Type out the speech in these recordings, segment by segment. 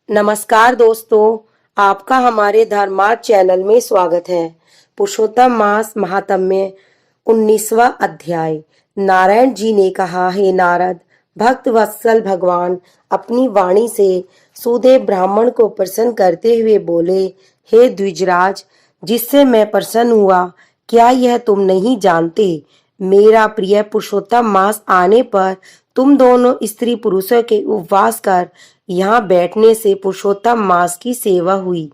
नमस्कार दोस्तों, आपका हमारे धर्मार्थ चैनल में स्वागत है। पुरुषोत्तम मास महात्म्य 19वां अध्याय। नारायण जी ने कहा, हे नारद, भक्त वत्सल भगवान अपनी वाणी से सुदेव ब्राह्मण को प्रसन्न करते हुए बोले, हे द्विजराज, जिससे मैं प्रसन्न हुआ, क्या यह तुम नहीं जानते? मेरा प्रिय पुरुषोत्तम मास आने पर तुम दोनों स्त्री पुरुषों के उपवास कर यहाँ बैठने से पुरुषोत्तम मास की सेवा हुई।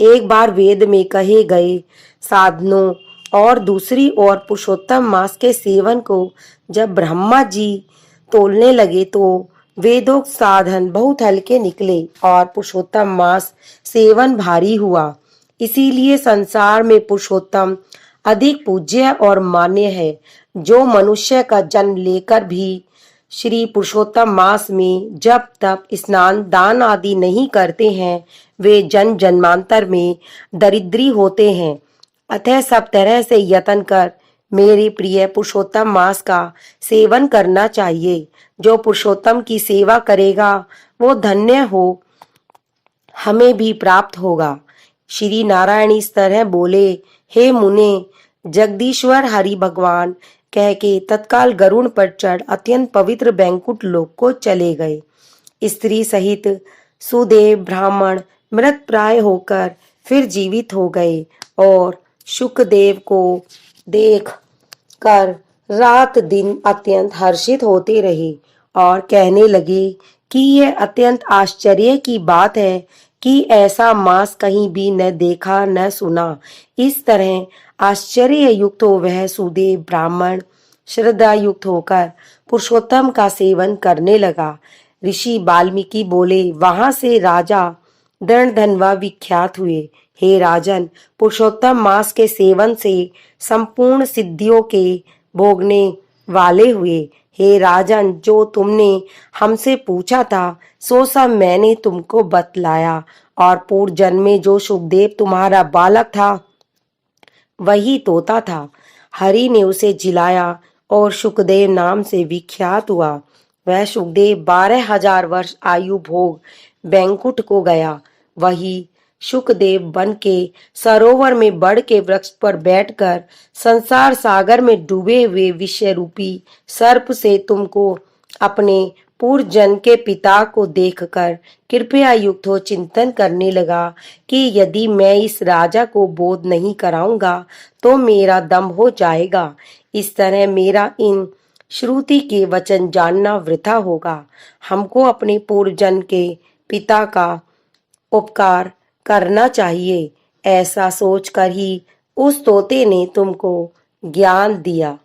एक बार वेद में कहे गए साधनों और दूसरी ओर पुरुषोत्तम मास के सेवन को जब ब्रह्मा जी तोलने लगे तो वेदोक्त साधन बहुत हल्के निकले और पुरुषोत्तम मास सेवन भारी हुआ। इसीलिए संसार में पुरुषोत्तम अधिक पूज्य और मान्य है। जो मनुष्य का जन्म लेकर भी श्री पुरुषोत्तम मास में जब तप स्नान दान आदि नहीं करते हैं, वे जन्म जन्मांतर में दरिद्री होते हैं। अतः सब तरह से यत्न कर मेरे प्रिय पुरुषोत्तम मास का सेवन करना चाहिए। जो पुरुषोत्तम की सेवा करेगा वो धन्य हो, हमें भी प्राप्त होगा। श्री नारायण इस तरह बोले, हे मुने, जगदीश्वर हरि भगवान कह के तत्काल गरुड़ पर चढ़ अत्यंत पवित्र बैंकुट लोक को चले गए। स्त्री सहित सुदेव ब्राह्मण मृत प्राय होकर फिर जीवित हो गए और शुकदेव को देख कर रात दिन अत्यंत हर्षित होते रहे और कहने लगे कि यह अत्यंत आश्चर्य की बात है कि ऐसा मास कहीं भी न देखा न सुना। इस तरह आश्चर्य युक्त हो वह सुदेव ब्राह्मण श्रद्धा युक्त होकर पुरुषोत्तम का सेवन करने लगा। ऋषि वाल्मीकि बोले, वहां से राजा दंडधन्वा विख्यात हुए। हे राजन, पुरुषोत्तम मास के सेवन से संपूर्ण सिद्धियों के भोगने वाले हुए। हे राजन, जो तुमने हमसे पूछा था सो सब मैंने तुमको बतलाया और पूर्व जन्म में जो सुखदेव तुम्हारा बालक था वही तोता था। हरि ने उसे जिलाया और सुखदेव नाम से विख्यात हुआ। वह सुखदेव 12,000 वर्ष आयु भोग बैंकुट को गया। वही सुखदेव बन के सरोवर में बड़ के वृक्ष पर बैठकर संसार सागर में डूबे हुए विषय रूपी सर्प से तुमको अपने पूर्व जन्म के पिता को देखकर कृपया युक्त हो चिंतन करने लगा कि यदि मैं इस राजा को बोध नहीं कराऊंगा तो मेरा दम हो जाएगा। इस तरह मेरा इन श्रुति के वचन जानना वृथा होगा। हमको अपने पूर्व जन्म के पिता का उपकार करना चाहिए। ऐसा सोचकर ही उस तोते ने तुमको ज्ञान दिया।